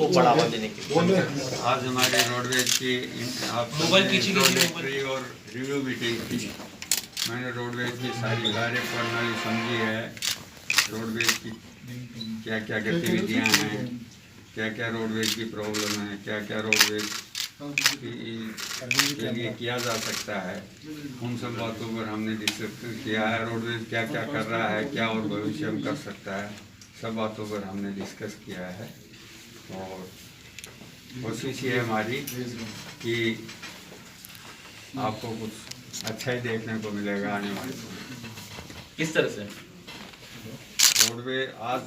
को बढ़ावा देने के लिए। आज हमारी रोडवेज की इंट्रोडक्टरी और रिव्यू मीटिंग थी। मैंने रोडवेज की सारी कार्य प्रणाली समझी है, रोडवेज की क्या क्या गतिविधियाँ हैं, क्या क्या रोडवेज की प्रॉब्लम है, क्या क्या रोडवेज के लिए किया जा सकता है, उन सब बातों पर हमने डिस्कस किया है। रोडवेज क्या क्या कर रहा है, क्या और भविष्य में कर सकता है, सब बातों पर हमने डिस्कस किया है। और कोशिश ये हमारी कि आपको कुछ अच्छा ही देखने को मिलेगा आने वाले समय। किस तरह से? रोडवे आज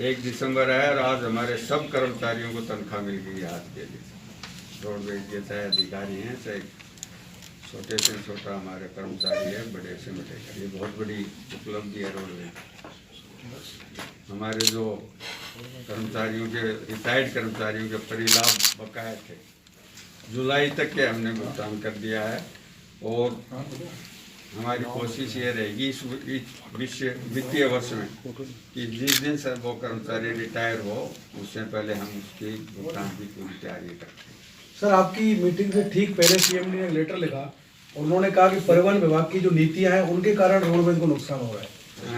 1 दिसंबर है और आज हमारे सब कर्मचारियों को तनख्वाह मिल गई है आज के लिए। रोडवेज के चाहे अधिकारी हैं, चाहे छोटे से छोटा हमारे कर्मचारी है, बड़े से बड़े, ये बहुत बड़ी उपलब्धि है रोडवेज। हमारे जो कर्मचारियों के, रिटायर्ड कर्मचारियों के परिलाभ बकाए थे, जुलाई तक के हमने भुगतान कर दिया है। और हमारी कोशिश ये रहेगी इस वित्तीय वर्ष में कि जिस दिन से वो कर्मचारी रिटायर हो, उससे पहले हम उसकी भुगतान की पूरी तैयारी करते हैं। सर, आपकी मीटिंग से ठीक पहले सीएम ने एक लेटर लिखा, उन्होंने कहा कि परिवहन विभाग की जो नीतियां हैं उनके कारण रोडवेज को नुकसान हो रहा है,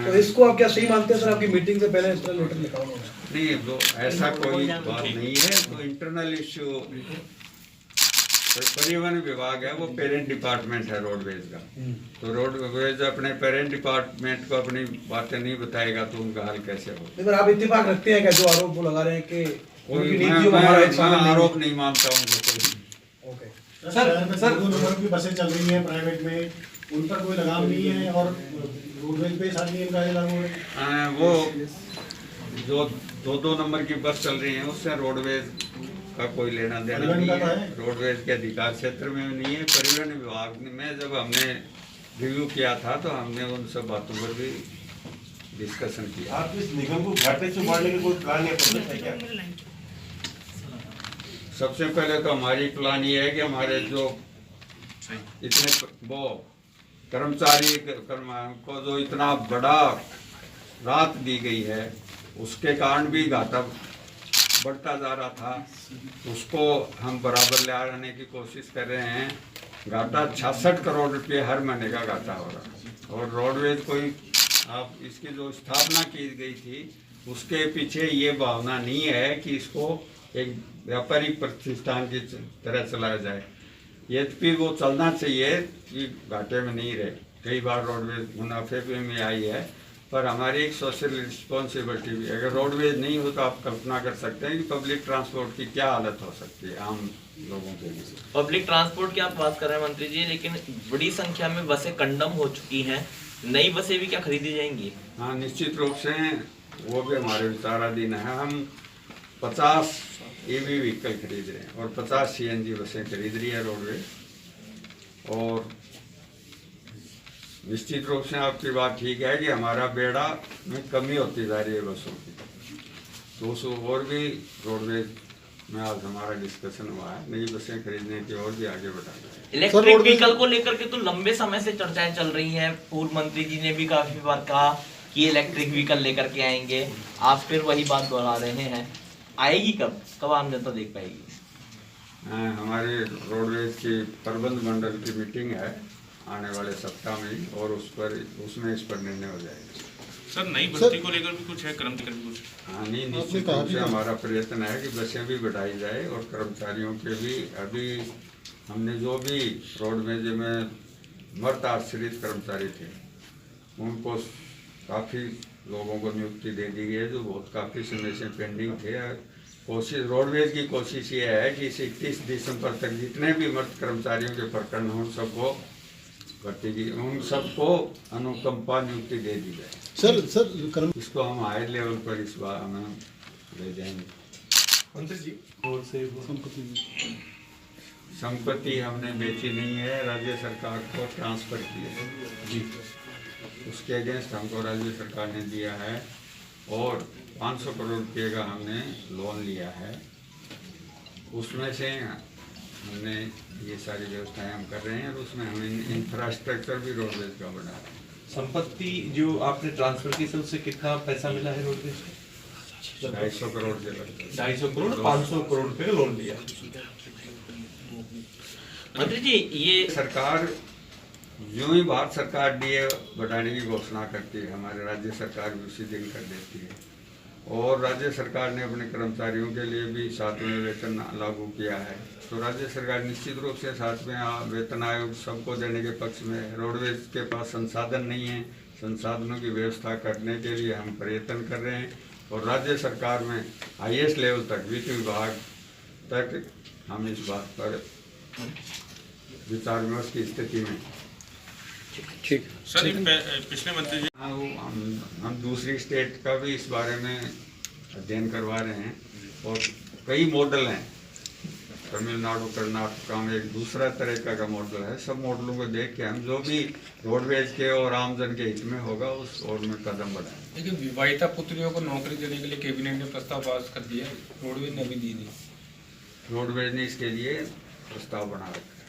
तो इसको आप क्या सही मानते हैं सर? आपकी मीटिंग से पहले इस तरह लेटर लिखा उन्होंने? नहीं, वो ऐसा कोई बात नहीं है, तो इंटरनल इश्यू परिवहन विभाग है, वो पेरेंट डिपार्टमेंट है रोडवेज का। तो रोडवेज अपने पेरेंट डिपार्टमेंट को अपनी बातें नहीं बताएगा तो उनका हल कैसे होगा? आप इत्तेफाक रखते हैं क्या जो आरोप वो लगा रहे हैं कि मैं आरोप नहीं मानता हूँ। ओके सर, 2 नंबर की बसें चल रही हैं प्राइवेट में, उन पर कोई लगाम नहीं है और रोडवेज पे सारे नियम कायदे लागू हैं। वो जो 2 नंबर की बस चल रही है उससे रोडवेज का कोई लेना देना नहीं है, रोडवेज के अधिकार क्षेत्र में नहीं है। परिवहन विभाग में जब हमने रिव्यू किया था तो हमने उन सब बातों पर भी डिस्कशन किया। आप इस निगम को घाटे से उबारने के कोई प्लान या प्रोजेक्ट है क्या? सबसे पहले तो हमारी प्लान ये है कि हमारे जो इतने वो कर्मचारी को जो इतना बड़ा राहत दी गई है, उसके कारण भी घाटा बढ़ता जा रहा था, उसको हम बराबर ले आने की कोशिश कर रहे हैं। घाटा 66 करोड़ रुपए हर महीने का घाटा हो रहा है। और रोडवेज कोई आप इसकी जो स्थापना की गई थी उसके पीछे ये भावना नहीं है कि इसको एक व्यापारिक प्रतिष्ठान की तरह चलाया जाए। यद्यपि वो चलना चाहिए कि घाटे में नहीं रहे। कई बार रोडवेज मुनाफे में आई है, पर हमारी एक सोशल रिस्पॉन्सिबिलिटी भी, अगर रोडवेज नहीं हो तो आप कल्पना कर सकते हैं कि पब्लिक ट्रांसपोर्ट की क्या हालत हो सकती है आम लोगों के लिए। पब्लिक ट्रांसपोर्ट की आप बात कर रहे हैं मंत्री जी, लेकिन बड़ी संख्या में बसें कंडम हो चुकी हैं, नई बसें भी क्या खरीदी जाएंगी? हाँ, निश्चित रूप से वो भी हमारे विचाराधीन है। हम 50 EV व्हीकल खरीद रहे हैं और 50 CNG बसें खरीद रही है रोडवेज। और निश्चित रूप से आपकी बात ठीक है कि हमारा बेड़ा में कमी होती जा रही है बसों की, तो उस और भी रोडवेज में आज हमारा डिस्कशन हुआ है, नई बसें खरीदने की और भी आगे बढ़ाना है। इलेक्ट्रिक व्हीकल को लेकर के तो लंबे समय से चर्चाएं चल रही हैं। पूर्व मंत्री जी ने भी काफी बार कहा कि इलेक्ट्रिक व्हीकल लेकर के आएंगे, आप फिर वही बात दोहरा रहे हैं। आएगी कब आम जनता देख पाएगी? हमारे रोडवेज की प्रबंध मंडल की मीटिंग है आने वाले सप्ताह में, और उसमें इस पर निर्णय हो जाएगा। सर, नई भर्ती को लेकर भी कुछ है, कर्मचारी कुछ? हाँ, नहीं, निश्चित रूप से हमारा प्रयत्न है कि बसें भी बढ़ाई जाए और कर्मचारियों के भी। अभी हमने जो भी रोडवेज में मर्द आश्रित कर्मचारी थे उनको काफ़ी लोगों को नियुक्ति दे दी गई है, जो बहुत काफ़ी समय से पेंडिंग थे। कोशिश रोडवेज की कोशिश ये है कि इस 31 दिसंबर तक जितने भी मर्द कर्मचारियों के प्रकरण हों सबको भर्ती की, उन सबको अनुकंपा नियुक्ति दे दी जाए। सर इसको हम हाई लेवल पर इस बार हमें ले जाएंगे। मंत्री जी, संपत्ति हमने बेची नहीं है, राज्य सरकार को ट्रांसफर की है जी, उसके अगेंस्ट हमको राज्य सरकार ने दिया है और 500 करोड़ रुपये का हमने लोन लिया है। उसमें से हमने ये सारी व्यवस्थाएं हम कर रहे हैं और उसमें हमें इंफ्रास्ट्रक्चर भी रोडवेज का बना रहे हैं। संपत्ति जो आपने ट्रांसफर की, उससे कितना पैसा मिला है रोडवेज? 250 करोड़ के लगभग। 250 करोड़ 500 करोड़ रुपए का लोन लिया। मंत्री जी ये सरकार यूं ही भारत सरकार डीए बढ़ाने की घोषणा करती है, हमारे राज्य सरकार भी उसी दिन कर देती है। और राज्य सरकार ने अपने कर्मचारियों के लिए भी 7वें वेतन लागू किया है। तो राज्य सरकार निश्चित रूप से 7वें वेतन आयोग सबको देने के पक्ष में है। रोडवेज के पास संसाधन नहीं है, संसाधनों की व्यवस्था करने के लिए हम प्रयत्न कर रहे हैं और राज्य सरकार में हाईएस्ट लेवल तक वित्त विभाग तक हम इस बात पर विचार विमर्श की स्थिति में। ठीक सर पिछले मंत्री जी हाँ, वो हम दूसरी स्टेट का भी इस बारे में अध्ययन करवा रहे हैं और कई मॉडल हैं। तमिलनाडु कर्नाटक में एक दूसरा तरीका का मॉडल है। सब मॉडलों को देख के हम जो भी रोडवेज के और आमजन के हित में होगा उस ओर में कदम बढ़ाएं। लेकिन विवाहिता पुत्रियों को नौकरी देने के लिए कैबिनेट ने प्रस्ताव पास कर दिया, रोडवेज ने अभी दी नहीं। रोडवेज ने इसके लिए प्रस्ताव बना रखा है।